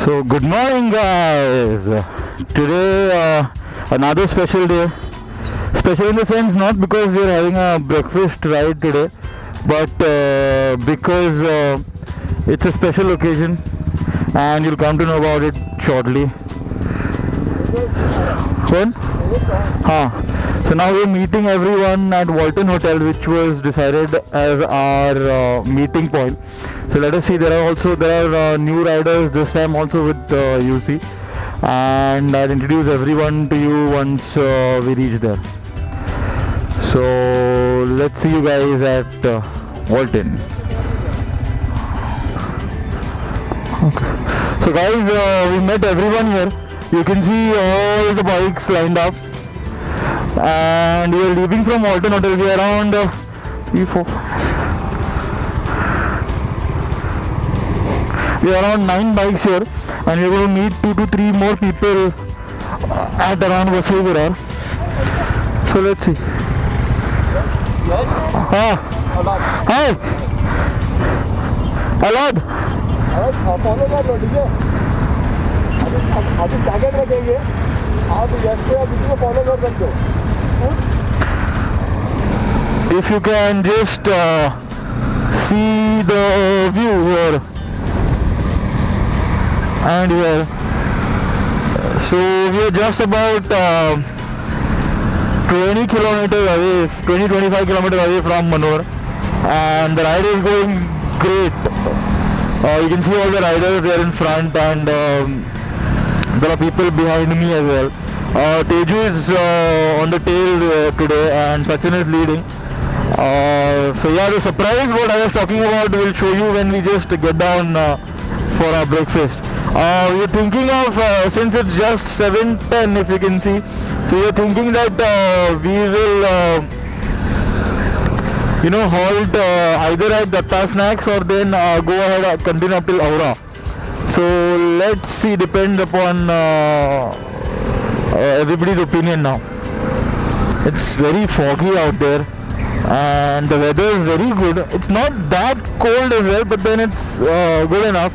So good morning guys. Today another special day. Special in the sense not because we are having a breakfast ride today, but because it's a special occasion and you'll come to know about it shortly. So now we're meeting everyone at Walton Hotel, which was decided as our meeting point. So let us see, there are new riders this time also with UC, and I'll introduce everyone to you once we reach there. So let's see you guys at Walton. Okay. So guys, we met everyone here. You can see all the bikes lined up, and we are leaving from Walton Hotel. We are around 3, 4. We are around 9 bikes here, and we are going to meet 2 to 3 more people at around Vasai Virar. So let's see. Hi. Alad. Follow कर लो, ठीक है? अभी staggered रखेंगे, आप just या किसी को follow कर सकते हो. If you can just see the view here and here. So we are just about 20 kilometers away, 20-25 kilometers away from Manor, and the ride is going great. You can see all the riders there in front, and there are people behind me as well. Teju is on the tail today, and Sachin is leading. So yeah, the surprise what I was talking about will show you when we just get down for our breakfast. We are thinking of, since it's just 7:10 if you can see, so we are thinking that we will halt either at Datta Snacks or then go ahead and continue up till Aura. So let's see, depends upon everybody's opinion now. It's very foggy out there and the weather is very good. It's not that cold as well, but then it's good enough.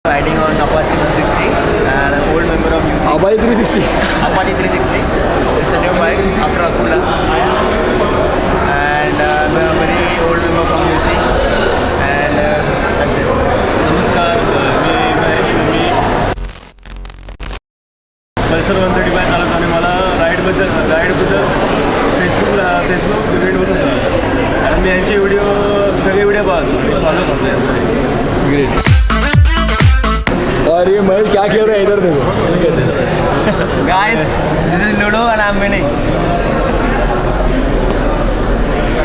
Riding on Apache 160 and an old member of UC. Apache 360. Apache 360. It's a new bike after Akula. And I'm a very old member from UC. And that's it. नमस्कार, मी महेश. मी Pulsar 135 चालवतो आणि मला राईडबद्दल Facebook इव्हेंटवरून कळलं आणि मी यांचे सगळे video पाहतो आणि फॉलो करतो. ग्रेट. और ये महेश क्या खेल रहा है इधर देखो. Guys, this is Ludo and I'm winning.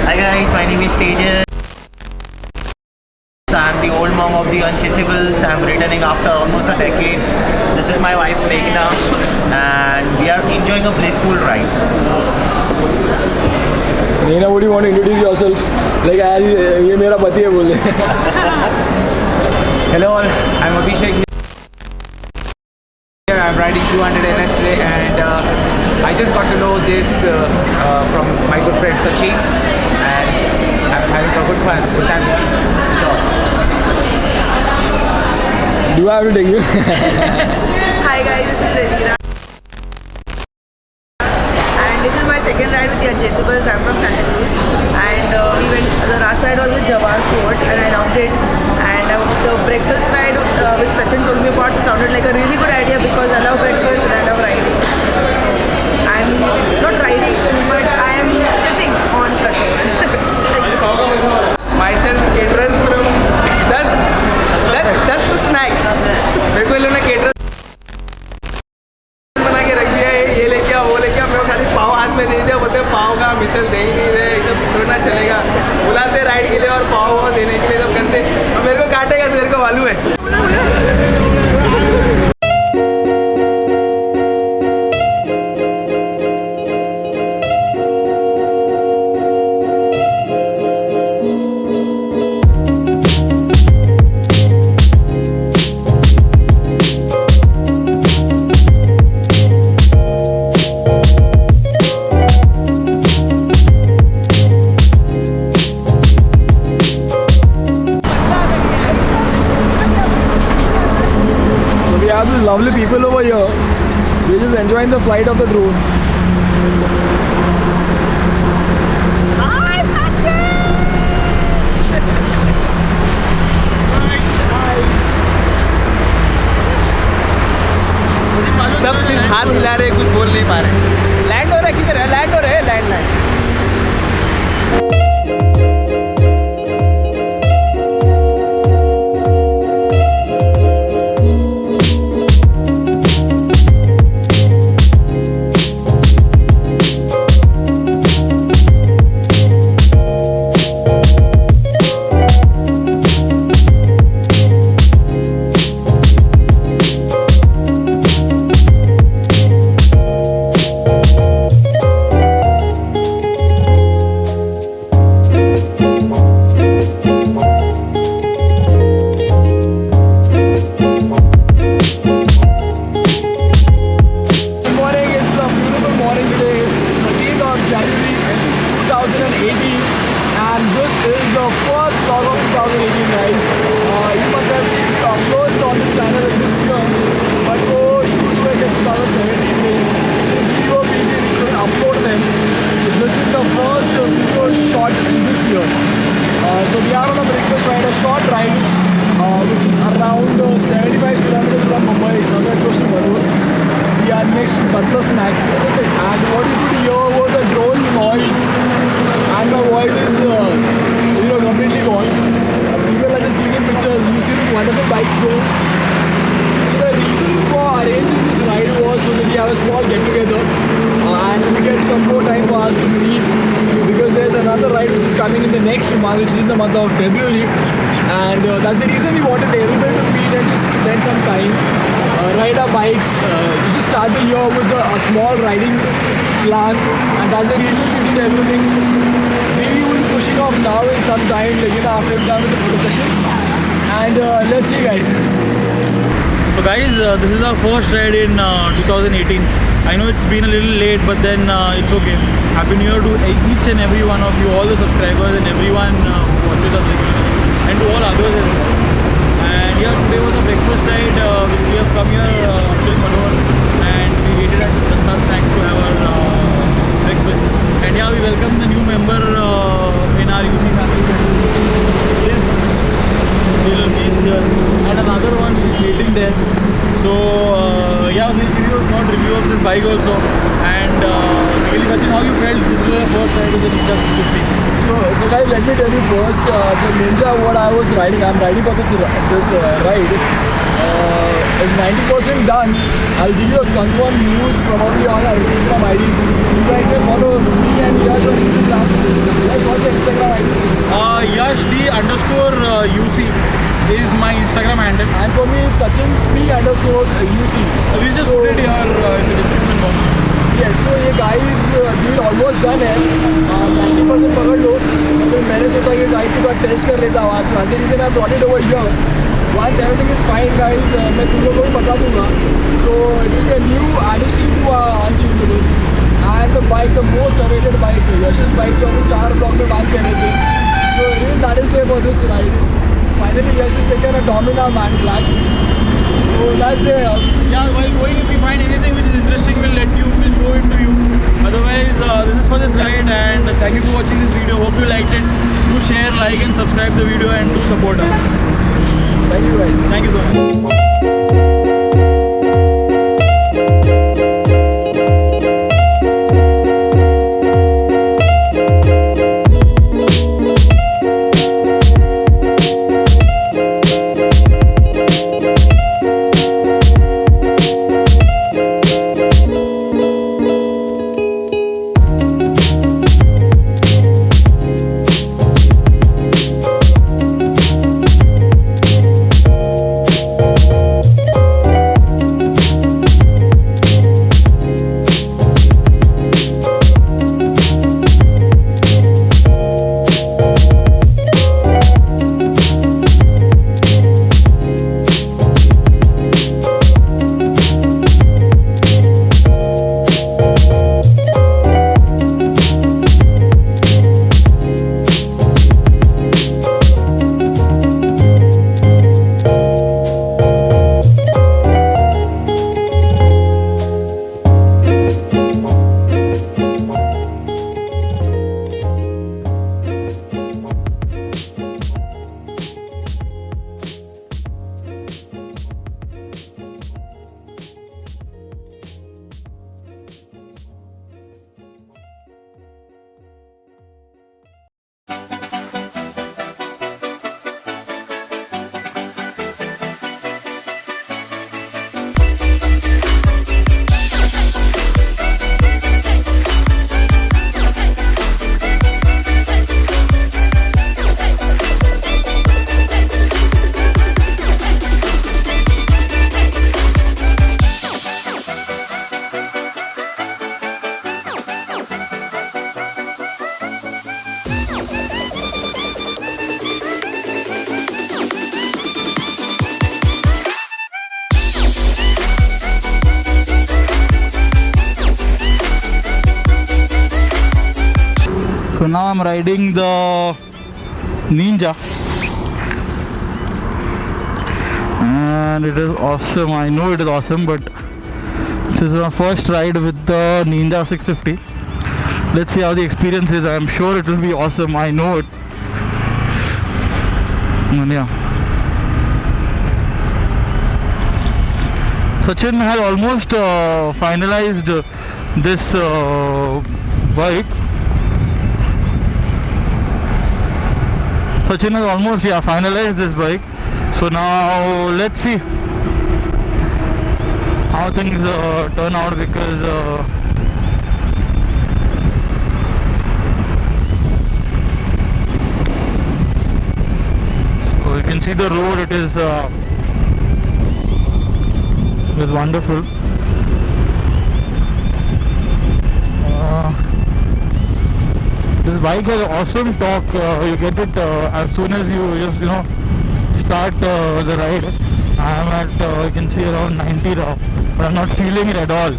Hi guys, my name is Tejas. I'm the old mom of the Unchaseables. I'm returning after almost a decade. This is my wife Meghna and we are enjoying a blissful ride. Meghna, would you want to introduce yourself? Like as ये मेरा पति है बोले. Hello all, I'm Abhishek. I'm riding 200 NS today and I just got to know this from my good friend Sachin and I'm having a good time. Do I have to take you? Hi guys, this is Redina. And this is my second ride with the Unchaseables. I'm from Santa Cruz. And the last ride was with Jawar Fort and I loved it. And the breakfast ride which Sachin told me about sounded like a really good idea because I love breakfast and I love riding. So I'm not riding but I am sitting on platform. Myself caterers from that's the snacks. मेरे को लोगों ने caterers बना के रख दिया है, ये लेके आओ वो लेके आओ, मेरे को खाली पाव हाथ में दे दिया, बोलते पाव का मिसल दे ही नहीं रहे, ये सब थोड़ा चलेगा, बुलाते राइड के लिए और पाव देने के लिए सब करते, और मेरे को काटेगा तो मेरे को मालूम है. Lovely people over here. They're just enjoying the flight of the drone. Hi Sachin! सब सिर्फ हाथ हिला रहे, कुछ बोल नहीं पा रहे. लैंड हो रहा है, किधर है? लैंड हो रहा है, land. Snacks, and what you could hear was a drone noise, and my voice is completely gone. People are just clicking pictures. You see this wonderful bike here. So the reason for arranging this ride was so that we have a small get together and we get some more time for us to meet, because there's another ride which is coming in the next month, which is in the month of February, and that's the reason we wanted everybody to meet and just spend some time. Ride our bikes. We just start the year with a small riding plan, and that's the reason we did everything. We will be pushing off now in some time, after we're done with the photo sessions. And let's see, guys. So guys, this is our first ride in 2018. I know it's been a little late, but then it's okay. Happy New Year to each and every one of you, all the subscribers and everyone who watches us regularly, and to all others as well. And yeah, today was a breakfast ride. We have come here till Manohar, and we waited at Tanta Snacks to have our breakfast. And yeah, we welcome the new member in our UC family. This little beast here, and another one is waiting there. So yeah, we'll give you a short review of this bike also. And really, Sachin, how you felt? This was the first ride with the Ninja 650. So guys, let me tell you first, the Ninja what I was riding, I'm riding for this ride, is 90% done. I'll give you a confirmed news probably on our Instagram IDs. You guys can follow me and Yash on Instagram. Like, what's your Instagram ID? Yash_UC is my Instagram handle. And for me, it's Sachin_P_UC. We'll just put it here in the description box. Yes, so ये guys deal almost done है 90% पकड़ लो लेकिन मैंने सोचा कि bike का test कर लेता हूँ आज ऐसे reason I brought it over here once everything is fine guys मैं तुम लोगों को बता दूँगा so it will be a new addition to our Unchaseables and the bike the most awaited bike Yash's bike जो हम 4 ब्लॉक में बात कर रहे थे so really that is it for this ride finally Yash has taken a Domina Man Black so that's it Yeah, while going, if we find anything which is interesting, we'll show it to you. Otherwise, this is for this ride, and thank you for watching this video. Hope you liked it. Do share, like, and subscribe the video, and do support us. thank you guys Thank you so much. So now I'm riding the Ninja and it is awesome. I know it is awesome, but this is my first ride with the Ninja 650. Let's see how the experience is. I'm sure it will be awesome. I know it. And yeah. Sachin has almost finalized this bike. Sachin has almost finalized this bike. So now let's see how things turn out, because so you can see the road. It is wonderful. This bike has awesome torque. You get it as soon as you just start the ride. I am at you can see around 90 now, but I'm not feeling it at all.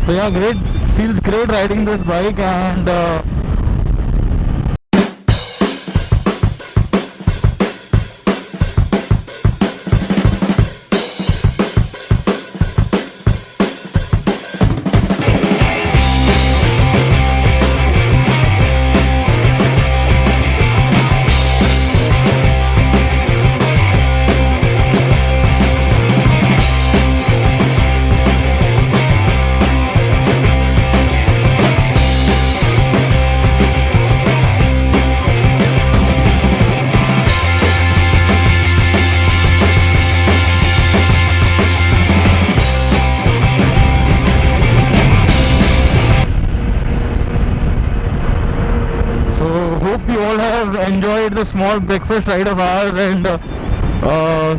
So yeah, great. Feels great riding this bike, and all have enjoyed the small breakfast ride of ours, and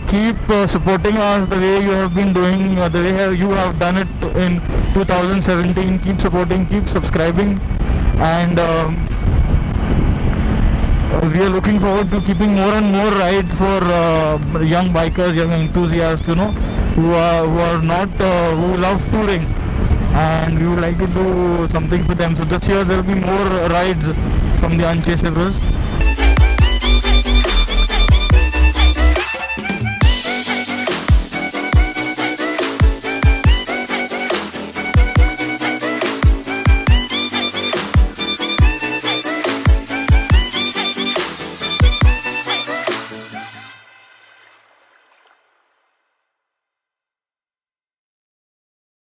keep supporting us the way you have been doing, the way you have done it in 2017. Keep supporting, keep subscribing, and we are looking forward to keeping more and more rides for young bikers, young enthusiasts, who love touring, and we would like to do something for them. So this year there will be more rides from the Unchaseables.